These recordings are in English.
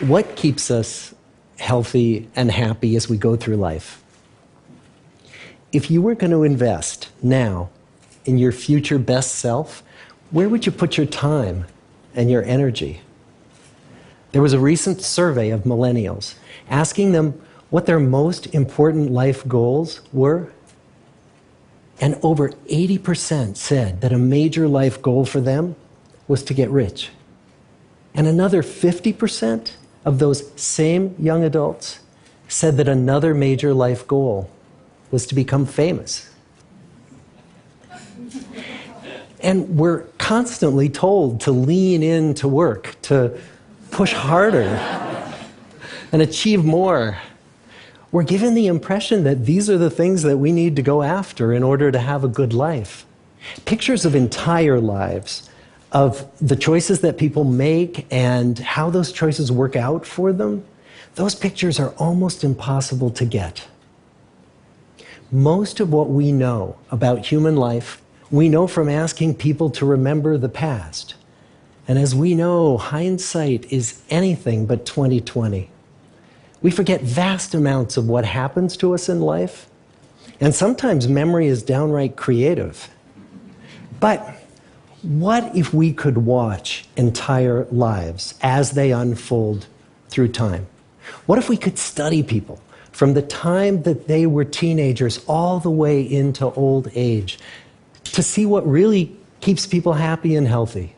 What keeps us healthy and happy as we go through life? If you were going to invest now in your future best self, where would you put your time and your energy? There was a recent survey of millennials asking them what their most important life goals were. And over 80% said that a major life goal for them was to get rich. And another 50% of those same young adults said that another major life goal was to become famous. And we're constantly told to lean into work, to push harder and achieve more. We're given the impression that these are the things that we need to go after in order to have a good life. Pictures of entire lives, of the choices that people make and how those choices work out for them, those pictures are almost impossible to get. Most of what we know about human life, we know from asking people to remember the past. And as we know, hindsight is anything but 20/20. We forget vast amounts of what happens to us in life, and sometimes memory is downright creative. But what if we could watch entire lives as they unfold through time? What if we could study people from the time that they were teenagers all the way into old age to see what really keeps people happy and healthy?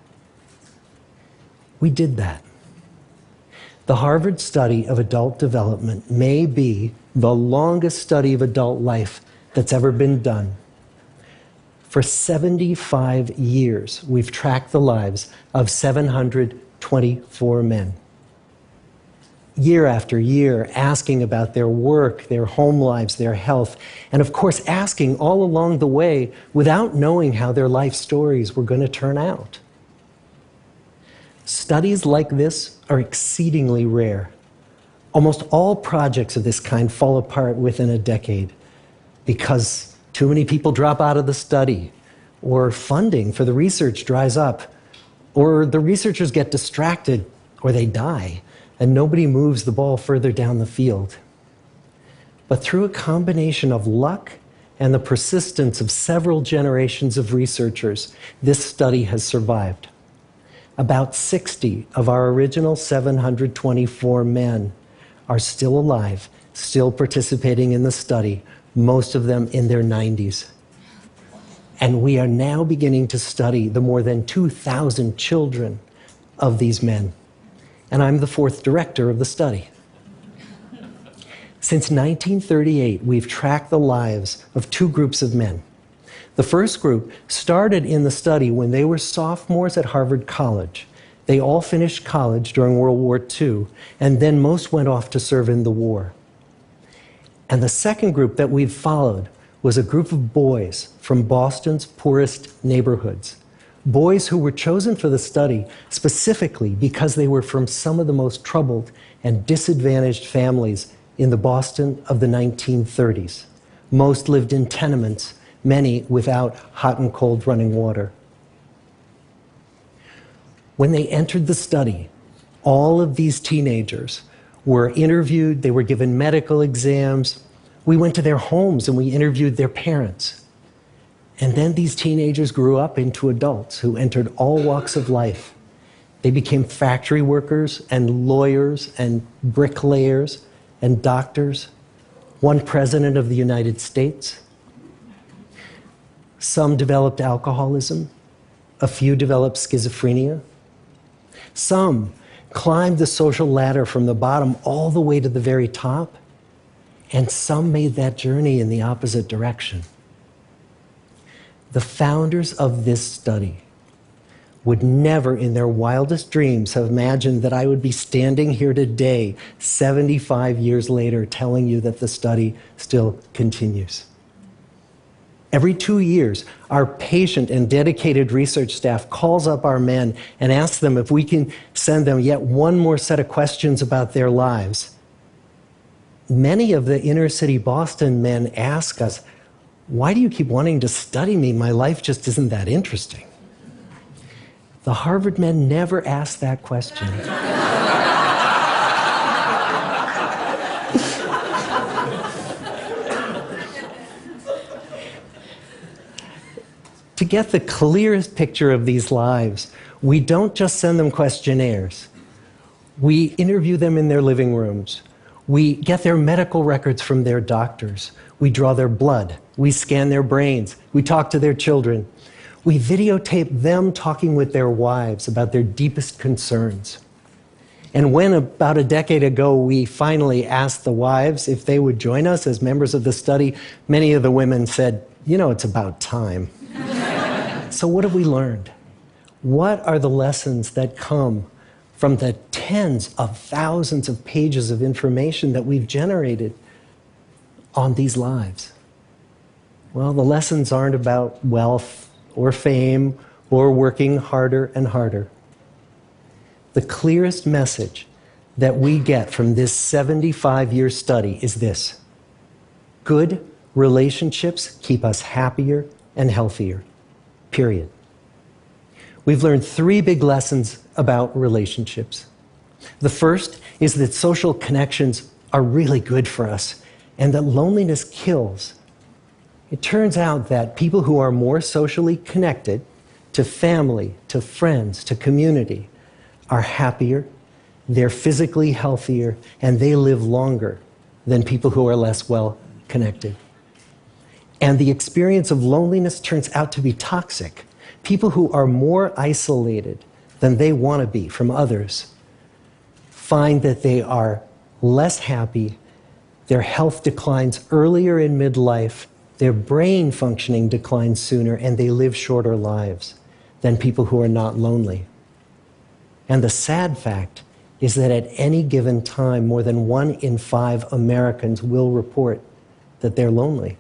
We did that. The Harvard study of adult development may be the longest study of adult life that's ever been done. For 75 years, we've tracked the lives of 724 men. Year after year, asking about their work, their home lives, their health, and of course, asking all along the way without knowing how their life stories were going to turn out. Studies like this are exceedingly rare. Almost all projects of this kind fall apart within a decade because too many people drop out of the study, or funding for the research dries up, or the researchers get distracted, or they die, and nobody moves the ball further down the field. But through a combination of luck and the persistence of several generations of researchers, this study has survived. About 60 of our original 724 men are still alive, still participating in the study, most of them in their 90s. And we are now beginning to study the more than 2,000 children of these men. And I'm the fourth director of the study. Since 1938, we've tracked the lives of two groups of men. The first group started in the study when they were sophomores at Harvard College. They all finished college during World War II, and then most went off to serve in the war. And the second group that we've followed was a group of boys from Boston's poorest neighborhoods. Boys who were chosen for the study specifically because they were from some of the most troubled and disadvantaged families in the Boston of the 1930s. Most lived in tenements, many without hot and cold running water. When they entered the study, all of these teenagers were interviewed, they were given medical exams. We went to their homes and we interviewed their parents. And then these teenagers grew up into adults who entered all walks of life. They became factory workers and lawyers and bricklayers and doctors, one president of the United States. Some developed alcoholism, a few developed schizophrenia. Some climbed the social ladder from the bottom all the way to the very top, and some made that journey in the opposite direction. The founders of this study would never in their wildest dreams have imagined that I would be standing here today, 75 years later, telling you that the study still continues. Every 2 years, our patient and dedicated research staff calls up our men and asks them if we can send them yet one more set of questions about their lives. Many of the inner city Boston men ask us, "Why do you keep wanting to study me? My life just isn't that interesting." The Harvard men never asked that question. To get the clearest picture of these lives, we don't just send them questionnaires. We interview them in their living rooms. We get their medical records from their doctors. We draw their blood. We scan their brains. We talk to their children. We videotape them talking with their wives about their deepest concerns. And when, about a decade ago, we finally asked the wives if they would join us as members of the study, many of the women said, "You know, it's about time." So what have we learned? What are the lessons that come from the tens of thousands of pages of information that we've generated on these lives? Well, the lessons aren't about wealth or fame or working harder and harder. The clearest message that we get from this 75-year study is this: good relationships keep us happier and healthier, period. We've learned 3 big lessons about relationships. The first is that social connections are really good for us and that loneliness kills. It turns out that people who are more socially connected to family, to friends, to community are happier, they're physically healthier, and they live longer than people who are less well connected. And the experience of loneliness turns out to be toxic. People who are more isolated than they want to be from others find that they are less happy, their health declines earlier in midlife, their brain functioning declines sooner, and they live shorter lives than people who are not lonely. And the sad fact is that at any given time, more than 1 in 5 Americans will report that they're lonely.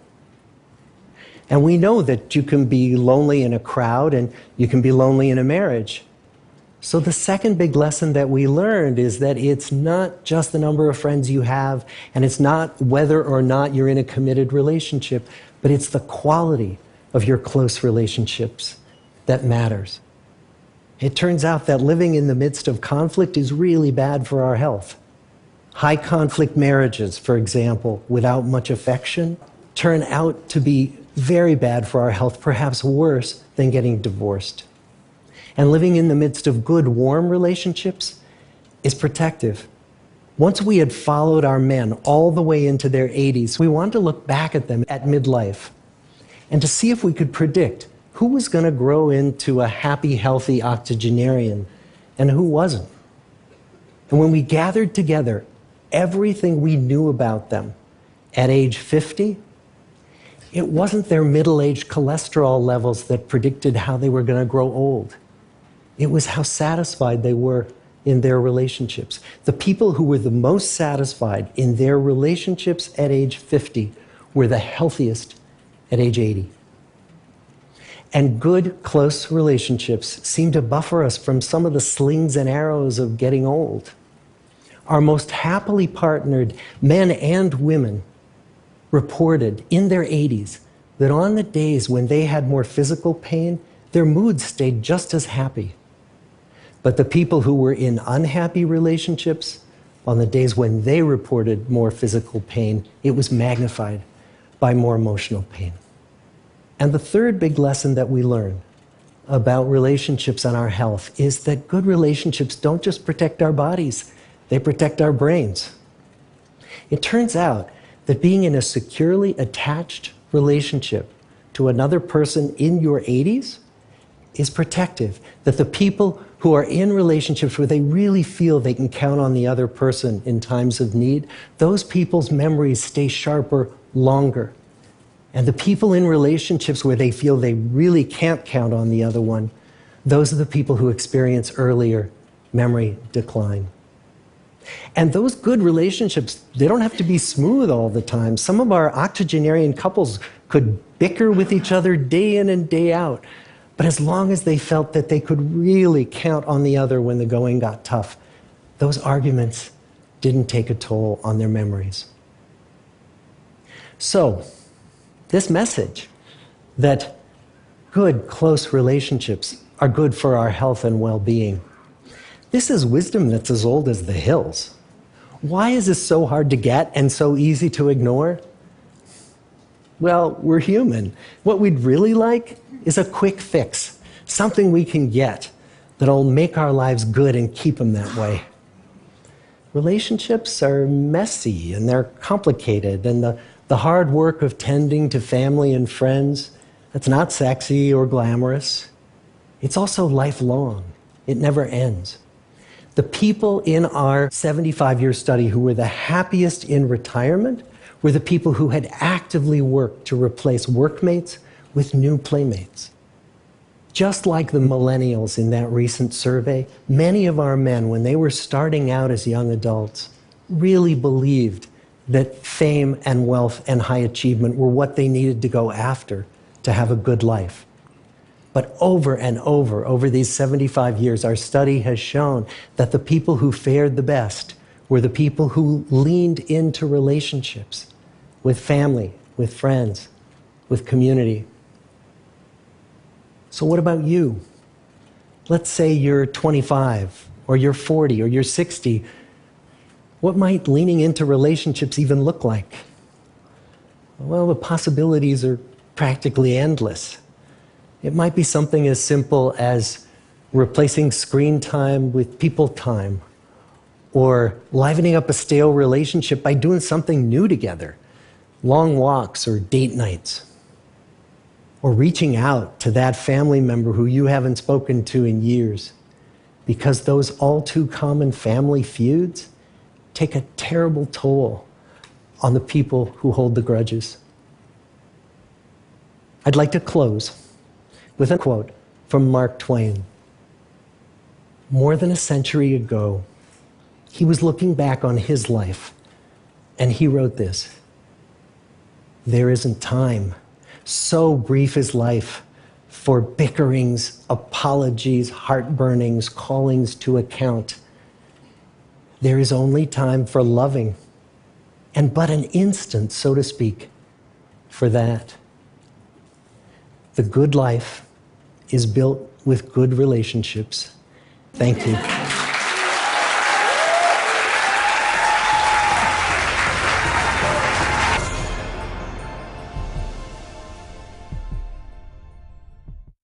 And we know that you can be lonely in a crowd and you can be lonely in a marriage. So the second big lesson that we learned is that it's not just the number of friends you have, and it's not whether or not you're in a committed relationship, but it's the quality of your close relationships that matters. It turns out that living in the midst of conflict is really bad for our health. High conflict marriages, for example, without much affection, turn out to be very bad for our health, perhaps worse than getting divorced. And living in the midst of good, warm relationships is protective. Once we had followed our men all the way into their 80s, we wanted to look back at them at midlife and to see if we could predict who was going to grow into a happy, healthy octogenarian and who wasn't. And when we gathered together everything we knew about them at age 50, it wasn't their middle-aged cholesterol levels that predicted how they were going to grow old. It was how satisfied they were in their relationships. The people who were the most satisfied in their relationships at age 50 were the healthiest at age 80. And good, close relationships seem to buffer us from some of the slings and arrows of getting old. Our most happily partnered men and women reported in their 80s that on the days when they had more physical pain, their moods stayed just as happy. But the people who were in unhappy relationships, on the days when they reported more physical pain, it was magnified by more emotional pain. And the third big lesson that we learn about relationships and our health is that good relationships don't just protect our bodies, they protect our brains. It turns out that being in a securely attached relationship to another person in your 80s is protective. That the people who are in relationships where they really feel they can count on the other person in times of need, those people's memories stay sharper longer. And the people in relationships where they feel they really can't count on the other one, those are the people who experience earlier memory decline. And those good relationships, they don't have to be smooth all the time. Some of our octogenarian couples could bicker with each other day in and day out. But as long as they felt that they could really count on the other when the going got tough, those arguments didn't take a toll on their memories. So, this message that good, close relationships are good for our health and well-being, this is wisdom that's as old as the hills. Why is this so hard to get and so easy to ignore? Well, we're human. What we'd really like is a quick fix, something we can get that'll make our lives good and keep them that way. Relationships are messy and they're complicated, and the hard work of tending to family and friends, that's not sexy or glamorous. It's also lifelong. It never ends. The people in our 75-year study who were the happiest in retirement were the people who had actively worked to replace workmates with new playmates. Just like the millennials in that recent survey, many of our men, when they were starting out as young adults, really believed that fame and wealth and high achievement were what they needed to go after to have a good life. But over and over these 75 years, our study has shown that the people who fared the best were the people who leaned into relationships with family, with friends, with community. So what about you? Let's say you're 25, or you're 40, or you're 60. What might leaning into relationships even look like? Well, the possibilities are practically endless. It might be something as simple as replacing screen time with people time, or livening up a stale relationship by doing something new together, long walks or date nights, or reaching out to that family member who you haven't spoken to in years, because those all too common family feuds take a terrible toll on the people who hold the grudges. I'd like to close with a quote from Mark Twain. More than a century ago, he was looking back on his life, and he wrote this: "There isn't time. So brief is life for bickerings, apologies, heartburnings, callings to account. There is only time for loving, and but an instant, so to speak, for that." The good life is built with good relationships. Thank you.